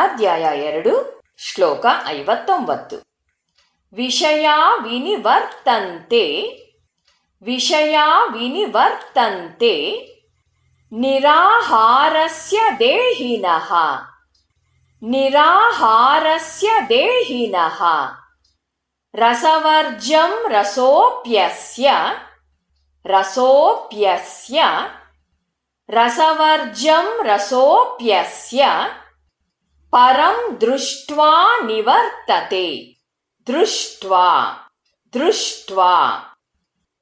ಅಧ್ಯಾಯ 2 ಶ್ಲೋಕ 59. ವಿಷಯಾ ವಿನಿವರ್ತಂತೆ ವಿಷಯಾ ವಿನಿವರ್ತಂತೆ ನಿರಾಹಾರಸ್ಯ ದೇಹಿನಃ ನಿರಾಹಾರಸ್ಯ ದೇಹಿನಃ ರಸವರ್ಜಂ ರಸೋಪ್ಯಸ್ಯ ರಸೋಪ್ಯಸ್ಯ ರಸವರ್ಜಂ ರಸೋಪ್ಯಸ್ಯ ಪರಂ ದೃಷ್ಟ್ವಾ ನಿವರ್ತತೆ ದೃಷ್ಟ್ವಾ ದೃಷ್ಟ್ವಾ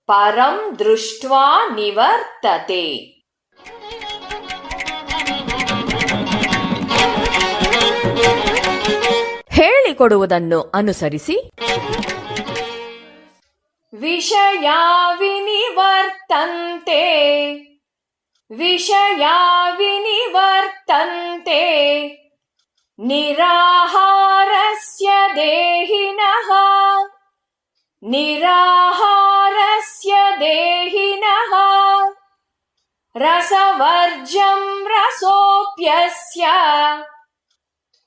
ಪರಂ ದೃಷ್ಟ್ವಾ ನಿವರ್ತತೆ. ಹೇಳಿಕೊಡುವುದನ್ನು ಅನುಸರಿಸಿ ವಿಷಯಾ ವಿನಿವರ್ತಂತೆ ವಿಷಯಾ ವಿನಿವರ್ತಂತೆ ನಿರಾಹಾರಸ್ಯ ದೇಹಿನಃ ನಿರಾಹಾರಸ್ಯ ದೇಹಿನಃ ರಸವರ್ಜಂ ರಸೋಪ್ಯಸ್ಯ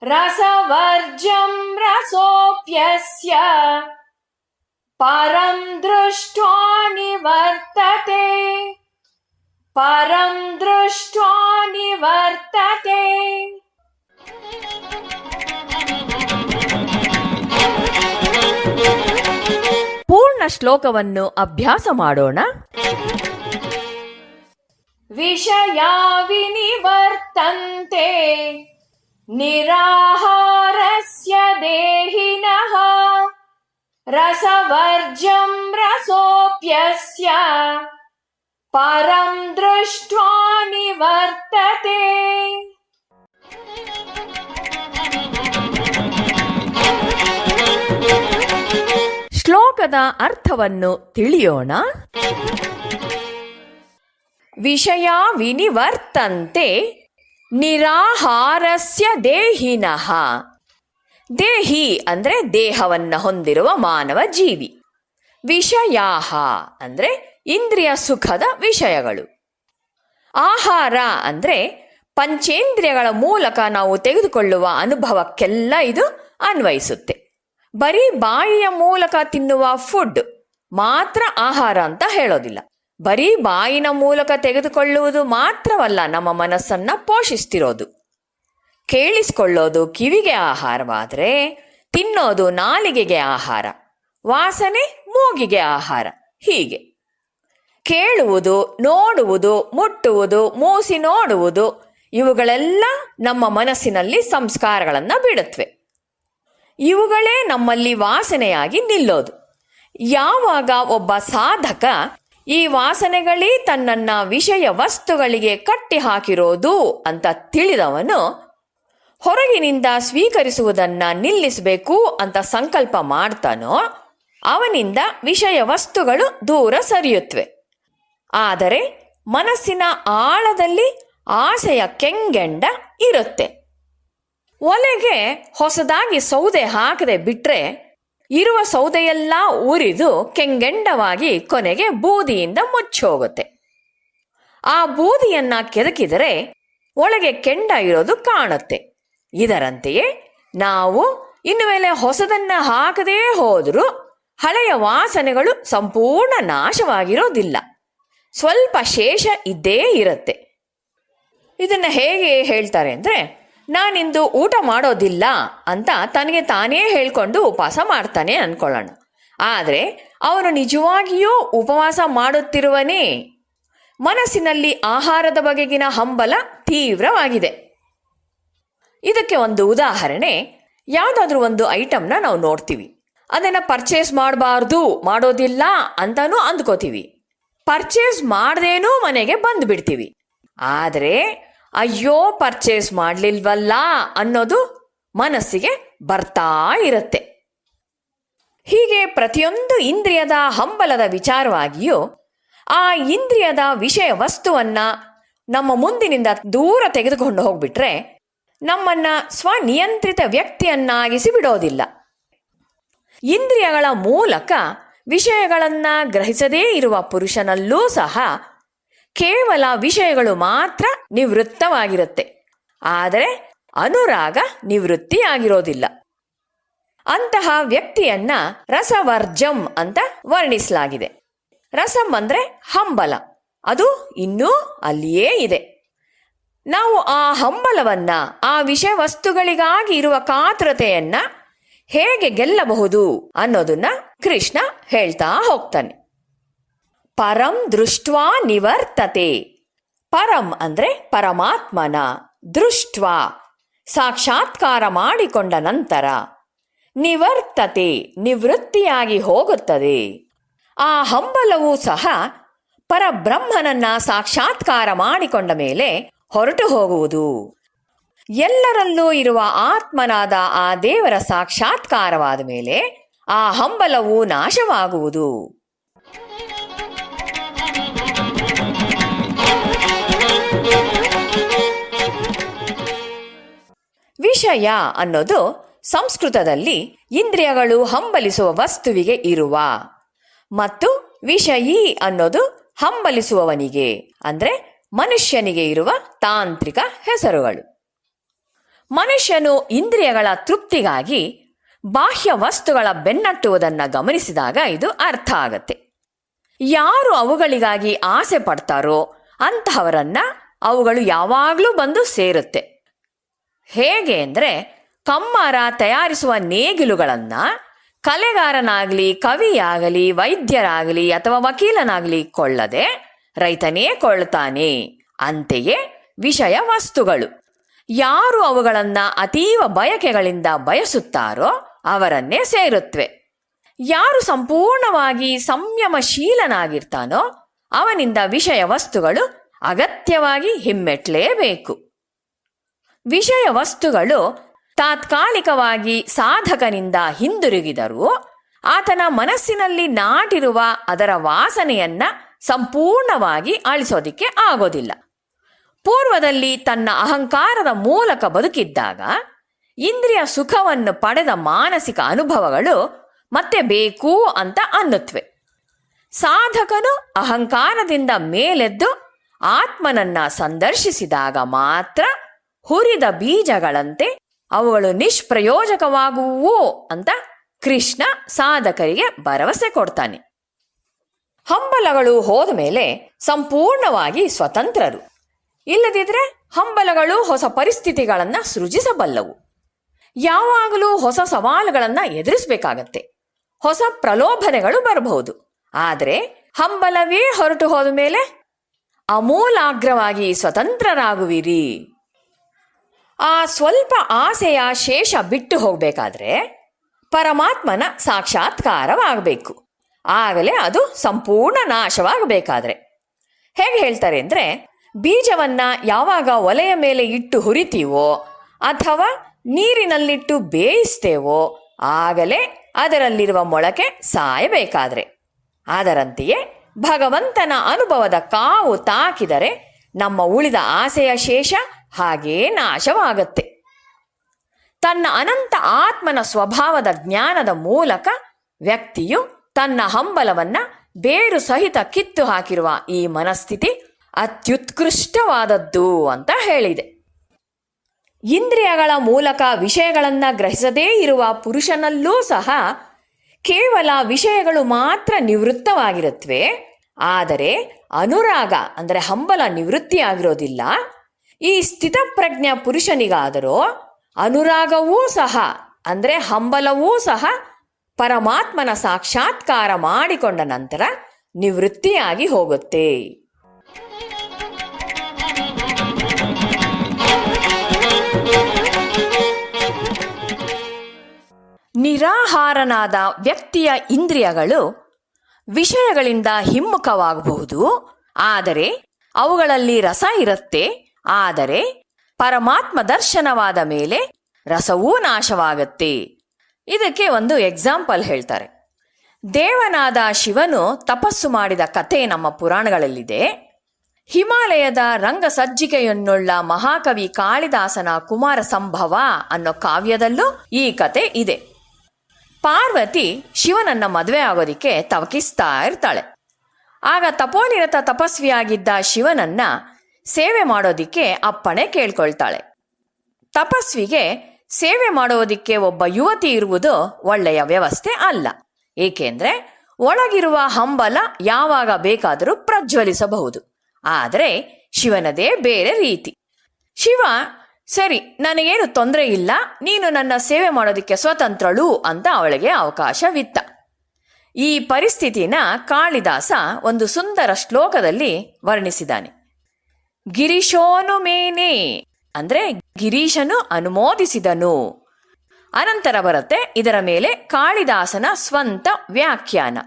ರಸವರ್ಜಂ ರಸೋಪ್ಯಸ್ಯ ಪರಂ ದೃಷ್ಟ್ವಾ ನಿವರ್ತತೆ ಪರಂ ದೃಷ್ಟ್ವಾ ನಿವರ್ತತೆ. ಪೂರ್ಣ ಶ್ಲೋಕವನ್ನು ಅಭ್ಯಾಸ ಮಾಡೋಣ. ವಿಷಯಾ ವಿನಿವರ್ತಂತೆ ನಿರಾಹಾರಸ್ಯ ದೇಹಿನಃ ರಸವರ್ಜಂ ರಸೋಪ್ಯಸ್ಯ ಪರಂ ದೃಷ್ಟ್ವಾ ನಿವರ್ತತೆ. ಶ್ಲೋಕದ ಅರ್ಥವನ್ನು ತಿಳಿಯೋಣ. ವಿಷಯಾ ವಿನಿವರ್ತಂತೆ ನಿರಾಹಾರಸ್ಯ ದೇಹಿನಃ. ದೇಹಿ ಅಂದರೆ ದೇಹವನ್ನು ಹೊಂದಿರುವ ಮಾನವ ಜೀವಿ. ವಿಷಯಾಹ ಅಂದರೆ ಇಂದ್ರಿಯ ಸುಖದ ವಿಷಯಗಳು. ಆಹಾರ ಅಂದರೆ ಪಂಚೇಂದ್ರಿಯಗಳ ಮೂಲಕ ನಾವು ತೆಗೆದುಕೊಳ್ಳುವ ಅನುಭವಕ್ಕೆಲ್ಲ ಇದು ಅನ್ವಯಿಸುತ್ತೆ. ಬರೀ ಬಾಯಿಯ ಮೂಲಕ ತಿನ್ನುವ ಫುಡ್ ಮಾತ್ರ ಆಹಾರ ಅಂತ ಹೇಳೋದಿಲ್ಲ. ಬರೀ ಬಾಯಿನ ಮೂಲಕ ತೆಗೆದುಕೊಳ್ಳುವುದು ಮಾತ್ರವಲ್ಲ ನಮ್ಮ ಮನಸ್ಸನ್ನ ಪೋಷಿಸ್ತಿರೋದು. ಕೇಳಿಸಿಕೊಳ್ಳೋದು ಕಿವಿಗೆ ಆಹಾರವಾದರೆ ತಿನ್ನೋದು ನಾಲಿಗೆಗೆ ಆಹಾರ, ವಾಸನೆ ಮೂಗಿಗೆ ಆಹಾರ. ಹೀಗೆ ಕೇಳುವುದು, ನೋಡುವುದು, ಮುಟ್ಟುವುದು, ಮೂಸಿ ನೋಡುವುದು ಇವುಗಳೆಲ್ಲ ನಮ್ಮ ಮನಸ್ಸಿನಲ್ಲಿ ಸಂಸ್ಕಾರಗಳನ್ನು ಬಿಡುತ್ತವೆ. ಇವುಗಳೇ ನಮ್ಮಲ್ಲಿ ವಾಸನೆಯಾಗಿ ನಿಲ್ಲೋದು. ಯಾವಾಗ ಒಬ್ಬ ಸಾಧಕ ಈ ವಾಸನೆಗಳೇ ತನ್ನನ್ನ ವಿಷಯ ವಸ್ತುಗಳಿಗೆ ಕಟ್ಟಿ ಹಾಕಿರೋದು ಅಂತ ತಿಳಿದವನು ಹೊರಗಿನಿಂದ ಸ್ವೀಕರಿಸುವುದನ್ನ ನಿಲ್ಲಿಸಬೇಕು ಅಂತ ಸಂಕಲ್ಪ ಮಾಡ್ತಾನೋ ಅವನಿಂದ ವಿಷಯ ವಸ್ತುಗಳು ದೂರ ಸರಿಯುತ್ತವೆ. ಆದರೆ ಮನಸ್ಸಿನ ಆಳದಲ್ಲಿ ಆಸೆಯ ಕೆಂಗೆಂಡ ಇರುತ್ತೆ. ಒಲೆಗೆ ಹೊಸದಾಗಿ ಸೌದೆ ಹಾಕದೆ ಬಿಟ್ರೆ ಇರುವ ಸೌದೆಯೆಲ್ಲ ಉರಿದು ಕೆಂಗೆಂಡವಾಗಿ ಕೊನೆಗೆ ಬೂದಿಯಿಂದ ಮುಚ್ಚೋಗುತ್ತೆ. ಆ ಬೂದಿಯನ್ನ ಕೆದಕಿದರೆ ಒಳಗೆ ಕೆಂಡ ಇರೋದು ಕಾಣುತ್ತೆ. ಇದರಂತೆಯೇ ನಾವು ಇನ್ನು ಮೇಲೆ ಹೊಸದನ್ನ ಹಾಕದೇ ಹೋದರೂ ಹಳೆಯ ವಾಸನೆಗಳು ಸಂಪೂರ್ಣ ನಾಶವಾಗಿರೋದಿಲ್ಲ, ಸ್ವಲ್ಪ ಶೇಷ ಇದ್ದೇ ಇರುತ್ತೆ. ಇದನ್ನ ಹೇಗೆ ಹೇಳ್ತಾರೆ ಅಂದರೆ, ನಾನಿಂದು ಊಟ ಮಾಡೋದಿಲ್ಲ ಅಂತ ತನಗೆ ತಾನೇ ಹೇಳ್ಕೊಂಡು ಉಪವಾಸ ಮಾಡ್ತಾನೆ ಅನ್ಕೊಳ್ಳೋಣ. ಆದರೆ ಅವನು ನಿಜವಾಗಿಯೂ ಉಪವಾಸ ಮಾಡುತ್ತಿರುವನೇ. ಮನಸ್ಸಿನಲ್ಲಿ ಆಹಾರದ ಬಗೆಗಿನ ಹಂಬಲ ತೀವ್ರವಾಗಿದೆ. ಇದಕ್ಕೆ ಒಂದು ಉದಾಹರಣೆ, ಯಾವುದಾದ್ರೂ ಒಂದು ಐಟಮ್ನ ನಾವು ನೋಡ್ತೀವಿ, ಅದನ್ನು ಪರ್ಚೇಸ್ ಮಾಡಬಾರ್ದು, ಮಾಡೋದಿಲ್ಲ ಅಂತಾನೂ ಅಂದ್ಕೋತೀವಿ. ಪರ್ಚೇಸ್ ಮಾಡದೇನೂ ಮನೆಗೆ ಬಂದು ಬಿಡ್ತೀವಿ. ಆದರೆ ಅಯ್ಯೋ ಪರ್ಚೇಸ್ ಮಾಡಲಿಲ್ವಲ್ಲ ಅನ್ನೋದು ಮನಸ್ಸಿಗೆ ಬರ್ತಾ ಇರುತ್ತೆ. ಹೀಗೆ ಪ್ರತಿಯೊಂದು ಇಂದ್ರಿಯದ ಹಂಬಲದ ವಿಚಾರವಾಗಿಯೂ ಆ ಇಂದ್ರಿಯದ ವಿಷಯ ವಸ್ತುವನ್ನ ನಮ್ಮ ಮುಂದಿನಿಂದ ದೂರ ತೆಗೆದುಕೊಂಡು ಹೋಗ್ಬಿಟ್ರೆ ನಮ್ಮನ್ನ ಸ್ವನಿಯಂತ್ರಿತ ವ್ಯಕ್ತಿಯನ್ನಾಗಿಸಿ ಬಿಡೋದಿಲ್ಲ. ಇಂದ್ರಿಯಗಳ ಮೂಲಕ ವಿಷಯಗಳನ್ನು ಗ್ರಹಿಸದೇ ಇರುವ ಪುರುಷನಲ್ಲೂ ಸಹ ಕೇವಲ ವಿಷಯಗಳು ಮಾತ್ರ ನಿವೃತ್ತವಾಗಿರುತ್ತೆ. ಆದರೆ ಅನುರಾಗ ನಿವೃತ್ತಿಯಾಗಿರೋದಿಲ್ಲ. ಅಂತಹ ವ್ಯಕ್ತಿಯನ್ನ ರಸವರ್ಜಂ ಅಂತ ವರ್ಣಿಸಲಾಗಿದೆ. ರಸಂ ಅಂದ್ರೆ ಹಂಬಲ, ಅದು ಇನ್ನೂ ಅಲ್ಲಿಯೇ ಇದೆ. ನಾವು ಆ ಹಂಬಲವನ್ನ, ಆ ವಿಷಯ ವಸ್ತುಗಳಿಗಾಗಿ ಇರುವ ಕಾತುರತೆಯನ್ನ ಹೇಗೆ ಗೆಲ್ಲಬಹುದು ಅನ್ನೋದನ್ನ ಕೃಷ್ಣ ಹೇಳ್ತಾ ಹೋಗ್ತಾನೆ. ಪರಂ ದೃಷ್ಟ್ವಾ ನಿವರ್ತತೆ. ಪರಂ ಅಂದ್ರೆ ಪರಮಾತ್ಮನ, ದೃಷ್ಟ್ವಾ ಸಾಕ್ಷಾತ್ಕಾರ ಮಾಡಿಕೊಂಡ ನಂತರ, ನಿವರ್ತತೆ ನಿವೃತ್ತಿಯಾಗಿ ಹೋಗುತ್ತದೆ. ಆ ಹಂಬಲವೂ ಸಹ ಪರಬ್ರಹ್ಮನನ್ನ ಸಾಕ್ಷಾತ್ಕಾರ ಮಾಡಿಕೊಂಡ ಮೇಲೆ ಹೊರಟು ಹೋಗುವುದು. ಎಲ್ಲರಲ್ಲೂ ಇರುವ ಆತ್ಮನಾದ ಆ ದೇವರ ಸಾಕ್ಷಾತ್ಕಾರವಾದ ಮೇಲೆ ಆ ಹಂಬಲವು ನಾಶವಾಗುವುದು. ವಿಷಯ ಅನ್ನೋದು ಸಂಸ್ಕೃತದಲ್ಲಿ ಇಂದ್ರಿಯಗಳು ಹಂಬಲಿಸುವ ವಸ್ತುವಿಗೆ ಇರುವ, ಮತ್ತು ವಿಷಯೀ ಅನ್ನೋದು ಹಂಬಲಿಸುವವನಿಗೆ ಅಂದ್ರೆ ಮನುಷ್ಯನಿಗೆ ಇರುವ ತಾಂತ್ರಿಕ ಹೆಸರುಗಳು. ಮನುಷ್ಯನು ಇಂದ್ರಿಯಗಳ ತೃಪ್ತಿಗಾಗಿ ಬಾಹ್ಯ ವಸ್ತುಗಳ ಬೆನ್ನಟ್ಟುವುದನ್ನು ಗಮನಿಸಿದಾಗ ಇದು ಅರ್ಥ ಆಗತ್ತೆ. ಯಾರು ಅವುಗಳಿಗಾಗಿ ಆಸೆ ಪಡ್ತಾರೋ ಅಂತಹವರನ್ನ ಅವುಗಳು ಯಾವಾಗಲೂ ಬಂದು ಸೇರುತ್ತೆ. ಹೇಗೆ ಅಂದರೆ, ಕಮ್ಮಾರ ತಯಾರಿಸುವ ನೇಗಿಲುಗಳನ್ನು ಕಲೆಗಾರನಾಗಲಿ, ಕವಿಯಾಗಲಿ, ವೈದ್ಯರಾಗಲಿ ಅಥವಾ ವಕೀಲನಾಗಲಿ ಕೊಳ್ಳದೆ ರೈತನೇ ಕೊಳ್ಳುತ್ತಾನೆ. ಅಂತೆಯೇ ವಿಷಯ ವಸ್ತುಗಳು ಯಾರು ಅವುಗಳನ್ನು ಅತೀವ ಬಯಕೆಗಳಿಂದ ಬಯಸುತ್ತಾರೋ ಅವರನ್ನೇ ಸೇರುತ್ತವೆ. ಯಾರು ಸಂಪೂರ್ಣವಾಗಿ ಸಂಯಮಶೀಲನಾಗಿರ್ತಾನೋ ಅವನಿಂದ ವಿಷಯ ವಸ್ತುಗಳು ಅಗತ್ಯವಾಗಿ ಹಿಮ್ಮೆಟ್ಟಲೇಬೇಕು. ವಿಷಯ ವಸ್ತುಗಳು ತಾತ್ಕಾಲಿಕವಾಗಿ ಸಾಧಕನಿಂದ ಹಿಂದಿರುಗಿದರೂ ಆತನ ಮನಸ್ಸಿನಲ್ಲಿ ನಾಟಿರುವ ಅದರ ವಾಸನೆಯನ್ನ ಸಂಪೂರ್ಣವಾಗಿ ಅಳಿಸೋದಿಕ್ಕೆ ಆಗೋದಿಲ್ಲ. ಪೂರ್ವದಲ್ಲಿ ತನ್ನ ಅಹಂಕಾರದ ಮೂಲಕ ಬದುಕಿದ್ದಾಗ ಇಂದ್ರಿಯ ಸುಖವನ್ನು ಪಡೆದ ಮಾನಸಿಕ ಅನುಭವಗಳು ಮತ್ತೆ ಬೇಕು ಅಂತ ಅನ್ನುತ್ತವೆ. ಸಾಧಕನು ಅಹಂಕಾರದಿಂದ ಮೇಲೆದ್ದು ಆತ್ಮನನ್ನ ಸಂದರ್ಶಿಸಿದಾಗ ಮಾತ್ರ ಹುರಿದ ಬೀಜಗಳಂತೆ ಅವುಗಳು ನಿಷ್ಪ್ರಯೋಜಕವಾಗುವು ಅಂತ ಕೃಷ್ಣ ಸಾಧಕರಿಗೆ ಭರವಸೆ ಕೊಡ್ತಾನೆ. ಹಂಬಲಗಳು ಹೋದ ಮೇಲೆ ಸಂಪೂರ್ಣವಾಗಿ ಸ್ವತಂತ್ರರು. ಇಲ್ಲದಿದ್ರೆ ಹಂಬಲಗಳು ಹೊಸ ಪರಿಸ್ಥಿತಿಗಳನ್ನು ಸೃಜಿಸಬಲ್ಲವು. ಯಾವಾಗಲೂ ಹೊಸ ಸವಾಲುಗಳನ್ನು ಎದುರಿಸಬೇಕಾಗತ್ತೆ. ಹೊಸ ಪ್ರಲೋಭನೆಗಳು ಬರಬಹುದು. ಆದರೆ ಹಂಬಲವೇ ಹೊರಟು ಹೋದ ಮೇಲೆ ಅಮೂಲಾಗ್ರವಾಗಿ ಸ್ವತಂತ್ರರಾಗುವಿರಿ. ಆ ಸ್ವಲ್ಪ ಆಸೆಯ ಶೇಷ ಬಿಟ್ಟು ಹೋಗಬೇಕಾದ್ರೆ ಪರಮಾತ್ಮನ ಸಾಕ್ಷಾತ್ಕಾರವಾಗಬೇಕು. ಆಗಲೇ ಅದು ಸಂಪೂರ್ಣ ನಾಶವಾಗಬೇಕಾದ್ರೆ. ಹೇಗೆ ಹೇಳ್ತಾರೆ ಅಂದರೆ, ಬೀಜವನ್ನ ಯಾವಾಗ ಒಲೆಯ ಮೇಲೆ ಇಟ್ಟು ಹುರಿತೀವೋ ಅಥವಾ ನೀರಿನಲ್ಲಿಟ್ಟು ಬೇಯಿಸ್ತೇವೋ ಆಗಲೇ ಅದರಲ್ಲಿರುವ ಮೊಳಕೆ ಸಾಯಬೇಕಾದ್ರೆ. ಅದರಂತೆಯೇ ಭಗವಂತನ ಅನುಭವದ ಕಾವು ತಾಕಿದರೆ ನಮ್ಮ ಉಳಿದ ಆಸೆಯ ಶೇಷ ಹಾಗೇ ನಾಶವಾಗತ್ತೆ. ತನ್ನ ಅನಂತ ಆತ್ಮನ ಸ್ವಭಾವದ ಜ್ಞಾನದ ಮೂಲಕ ವ್ಯಕ್ತಿಯು ತನ್ನ ಹಂಬಲವನ್ನ ಬೇರು ಸಹಿತ ಕಿತ್ತು ಹಾಕಿರುವ ಈ ಮನಸ್ಥಿತಿ ಅತ್ಯುತ್ಕೃಷ್ಟವಾದದ್ದು ಅಂತ ಹೇಳಿದೆ. ಇಂದ್ರಿಯಗಳ ಮೂಲಕ ವಿಷಯಗಳನ್ನು ಗ್ರಹಿಸದೇ ಇರುವ ಪುರುಷನಲ್ಲೂ ಸಹ ಕೇವಲ ವಿಷಯಗಳು ಮಾತ್ರ ನಿವೃತ್ತವಾಗಿರುತ್ತವೆ. ಆದರೆ ಅನುರಾಗ ಅಂದರೆ ಹಂಬಲ ನಿವೃತ್ತಿಯಾಗಿರೋದಿಲ್ಲ. ಈ ಸ್ಥಿತಪ್ರಜ್ಞ ಪುರುಷನಿಗಾದರೂ ಅನುರಾಗವೂ ಸಹ ಅಂದರೆ ಹಂಬಲವೂ ಸಹ ಪರಮಾತ್ಮನ ಸಾಕ್ಷಾತ್ಕಾರ ಮಾಡಿಕೊಂಡ ನಂತರ ನಿವೃತ್ತಿಯಾಗಿ ಹೋಗುತ್ತೆ. ನಿರಾಹಾರನಾದ ವ್ಯಕ್ತಿಯ ಇಂದ್ರಿಯಗಳು ವಿಷಯಗಳಿಂದ ಹಿಮ್ಮುಖವಾಗಬಹುದು. ಆದರೆ ಅವುಗಳಲ್ಲಿ ರಸ ಇರುತ್ತೆ. ಆದರೆ ಪರಮಾತ್ಮ ದರ್ಶನವಾದ ಮೇಲೆ ರಸವೂ ನಾಶವಾಗತ್ತೆ. ಇದಕ್ಕೆ ಒಂದು ಎಕ್ಸಾಂಪಲ್ ಹೇಳ್ತಾರೆ. ದೇವನಾದ ಶಿವನು ತಪಸ್ಸು ಮಾಡಿದ ಕಥೆ ನಮ್ಮ ಪುರಾಣಗಳಲ್ಲಿದೆ. ಹಿಮಾಲಯದ ರಂಗಸಜ್ಜಿಕೆಯನ್ನುಳ್ಳ ಮಹಾಕವಿ ಕಾಳಿದಾಸನ ಕುಮಾರ ಸಂಭವ ಅನ್ನೋ ಕಾವ್ಯದಲ್ಲೂ ಈ ಕತೆ ಇದೆ. ಪಾರ್ವತಿ ಶಿವನನ್ನ ಮದುವೆ ಆಗೋದಿಕ್ಕೆ ತವಕಿಸ್ತಾ ಇರ್ತಾಳೆ. ಆಗ ತಪೋನಿರತ ತಪಸ್ವಿಯಾಗಿದ್ದ ಶಿವನನ್ನ ಸೇವೆ ಮಾಡೋದಿಕ್ಕೆ ಅಪ್ಪಣೆ ಕೇಳ್ಕೊಳ್ತಾಳೆ. ತಪಸ್ವಿಗೆ ಸೇವೆ ಮಾಡೋದಕ್ಕೆ ಒಬ್ಬ ಯುವತಿ ಇರುವುದು ಒಳ್ಳೆಯ ವ್ಯವಸ್ಥೆ ಅಲ್ಲ. ಏಕೆಂದ್ರೆ ಒಳಗಿರುವ ಹಂಬಲ ಯಾವಾಗ ಬೇಕಾದರೂ ಪ್ರಜ್ವಲಿಸಬಹುದು. ಆದರೆ ಶಿವನದೇ ಬೇರೆ ರೀತಿ. ಶಿವ, ಸರಿ, ನನಗೇನು ತೊಂದರೆ ಇಲ್ಲ, ನೀನು ನನ್ನ ಸೇವೆ ಮಾಡೋದಕ್ಕೆ ಸ್ವತಂತ್ರಳು ಅಂತ ಅವಳಿಗೆ ಅವಕಾಶವಿತ್ತ. ಈ ಪರಿಸ್ಥಿತಿನ ಕಾಳಿದಾಸ ಒಂದು ಸುಂದರ ಶ್ಲೋಕದಲ್ಲಿ ವರ್ಣಿಸಿದ್ದಾನೆ. ಗಿರೀಶೋನು ಮೇನೆ ಅಂದ್ರೆ ಗಿರೀಶನು ಅನುಮೋದಿಸಿದನು. ಅನಂತರ ಬರುತ್ತೆ ಇದರ ಮೇಲೆ ಕಾಳಿದಾಸನ ಸ್ವಂತ ವ್ಯಾಖ್ಯಾನ.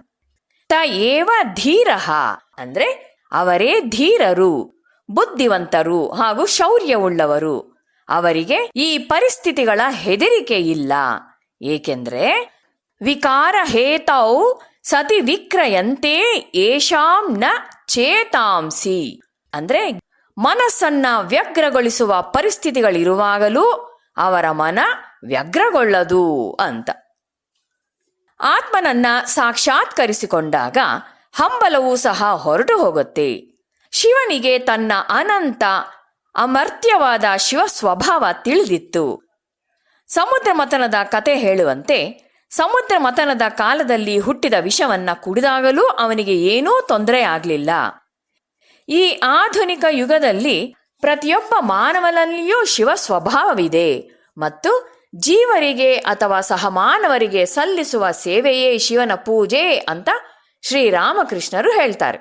ತ ಏವ ಧೀರಃ ಅಂದ್ರೆ ಅವರೇ ಧೀರರು, ಬುದ್ಧಿವಂತರು ಹಾಗೂ ಶೌರ್ಯವುಳ್ಳವರು. ಅವರಿಗೆ ಈ ಪರಿಸ್ಥಿತಿಗಳ ಹೆದರಿಕೆ ಇಲ್ಲ. ಏಕೆಂದ್ರೆ ವಿಕಾರ ಹೇತೌ ಸತಿ ವಿಕ್ರಯಂತೆ ಏಷಾಂ ನ ಚೇತಾಂಸಿ ಅಂದ್ರೆ ಮನಸ್ಸನ್ನ ವ್ಯಗ್ರಗೊಳಿಸುವ ಪರಿಸ್ಥಿತಿಗಳಿರುವಾಗಲೂ ಅವರ ಮನ ವ್ಯಗ್ರಗೊಳ್ಳದು ಅಂತ. ಆತ್ಮನನ್ನ ಸಾಕ್ಷಾತ್ಕರಿಸಿಕೊಂಡಾಗ ಹಂಬಲವೂ ಸಹ ಹೊರಟು ಹೋಗುತ್ತೆ. ಶಿವನಿಗೆ ತನ್ನ ಅನಂತ ಅಮರ್ತ್ಯವಾದ ಶಿವ ಸ್ವಭಾವ ತಿಳಿದಿತ್ತು. ಸಮುದ್ರ ಮಥನದ ಕತೆ ಹೇಳುವಂತೆ ಸಮುದ್ರ ಮಥನದ ಕಾಲದಲ್ಲಿ ಹುಟ್ಟಿದ ವಿಷವನ್ನ ಕುಡಿದಾಗಲೂ ಅವನಿಗೆ ಏನೂ ತೊಂದರೆ ಆಗಲಿಲ್ಲ. ಈ ಆಧುನಿಕ ಯುಗದಲ್ಲಿ ಪ್ರತಿಯೊಬ್ಬ ಮಾನವನಲ್ಲಿಯೂ ಶಿವ ಸ್ವಭಾವವಿದೆ ಮತ್ತು ಜೀವರಿಗೆ ಅಥವಾ ಸಹಮಾನವರಿಗೆ ಸಲ್ಲಿಸುವ ಸೇವೆಯೇ ಶಿವನ ಪೂಜೆ ಅಂತ ಶ್ರೀರಾಮಕೃಷ್ಣರು ಹೇಳ್ತಾರೆ.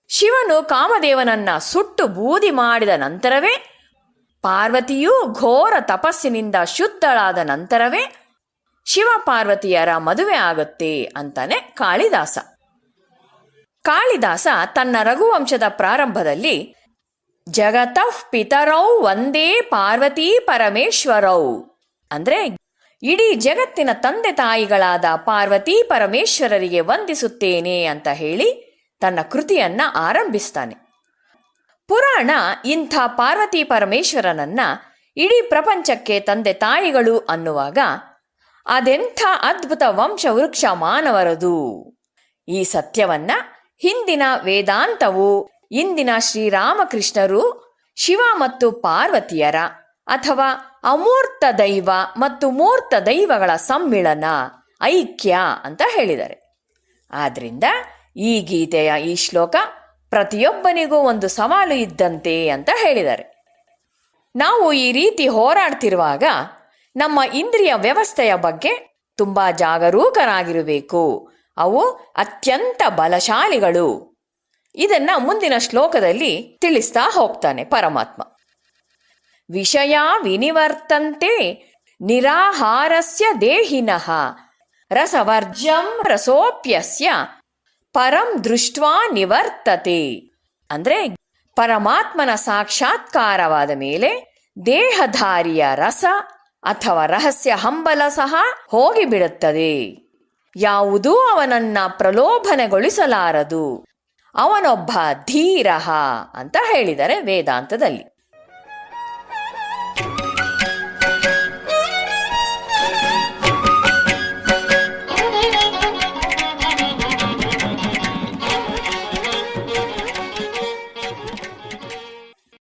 ಶಿವನು ಕಾಮದೇವನನ್ನ ಸುಟ್ಟು ಬೂದಿ ಮಾಡಿದ ನಂತರವೇ, ಪಾರ್ವತಿಯೂ ಘೋರ ತಪಸ್ಸಿನಿಂದ ಶುದ್ಧಳಾದ ನಂತರವೇ ಶಿವ ಪಾರ್ವತಿಯರ ಮದುವೆ ಆಗುತ್ತೆ ಅಂತಾನೆ ಕಾಳಿದಾಸ. ಕಾಳಿದಾಸ ತನ್ನ ರಘುವಂಶದ ಪ್ರಾರಂಭದಲ್ಲಿ ಜಗತಃ ಪಿತರೌ ವಂದೇ ಪಾರ್ವತೀ ಪರಮೇಶ್ವರೌ ಅಂದ್ರೆ ಇಡೀ ಜಗತ್ತಿನ ತಂದೆ ತಾಯಿಗಳಾದ ಪಾರ್ವತೀ ಪರಮೇಶ್ವರರಿಗೆ ವಂದಿಸುತ್ತೇನೆ ಅಂತ ಹೇಳಿ ತನ್ನ ಕೃತಿಯನ್ನ ಆರಂಭಿಸ್ತಾನೆ. ಪುರಾಣ ಇಂಥ ಪಾರ್ವತೀ ಪರಮೇಶ್ವರನನ್ನ ಇಡೀ ಪ್ರಪಂಚಕ್ಕೆ ತಂದೆ ತಾಯಿಗಳು ಅನ್ನುವಾಗ ಅದೆಂಥ ಅದ್ಭುತ ವಂಶವೃಕ್ಷ ಮಾನವರದು. ಈ ಸತ್ಯವನ್ನ ಹಿಂದಿನ ವೇದಾಂತವು, ಇಂದಿನ ಶ್ರೀರಾಮಕೃಷ್ಣರು ಶಿವ ಮತ್ತು ಪಾರ್ವತಿಯರ ಅಥವಾ ಅಮೂರ್ತ ದೈವ ಮತ್ತು ಮೂರ್ತ ದೈವಗಳ ಸಮ್ಮಿಳನ, ಐಕ್ಯ ಅಂತ ಹೇಳಿದ್ದಾರೆ. ಆದ್ರಿಂದ ಈ ಗೀತೆಯ ಈ ಶ್ಲೋಕ ಪ್ರತಿಯೊಬ್ಬನಿಗೂ ಒಂದು ಸವಾಲು ಇದ್ದಂತೆ ಅಂತ ಹೇಳಿದ್ದಾರೆ. ನಾವು ಈ ರೀತಿ ಹೋರಾಡ್ತಿರುವಾಗ ನಮ್ಮ ಇಂದ್ರಿಯ ವ್ಯವಸ್ಥೆಯ ಬಗ್ಗೆ ತುಂಬಾ ಜಾಗರೂಕರಾಗಿರಬೇಕು. ಅವು ಅತ್ಯಂತ ಬಲಶಾಲಿಗಳು. ಇದನ್ನ ಮುಂದಿನ ಶ್ಲೋಕದಲ್ಲಿ ತಿಳಿಸ್ತಾ ಹೋಗ್ತಾನೆ ಪರಮಾತ್ಮ. ವಿಷಯ ವಿನಿವರ್ತಂತೆ ನಿರಾಹಾರಸ್ಯ ದೇಹಿನಃ ರಸವರ್ಜಂ ರಸೋಪ್ಯಸ್ಯ ಪರಂ ದೃಷ್ಟ್ವಾ ನಿವರ್ತತೆ ಅಂದ್ರೆ ಪರಮಾತ್ಮನ ಸಾಕ್ಷಾತ್ಕಾರವಾದ ಮೇಲೆ ದೇಹಧಾರಿಯ ರಸ ಅಥವಾ ರಹಸ್ಯ ಹಂಬಲ ಸಹ ಹೋಗಿಬಿಡುತ್ತದೆ. ಯಾವುದೂ ಅವನನ್ನ ಪ್ರಲೋಭನೆಗೊಳಿಸಲಾರದು. ಅವನೊಬ್ಬ ಧೀರಃ ಅಂತ ಹೇಳಿದರೆ ವೇದಾಂತದಲ್ಲಿ.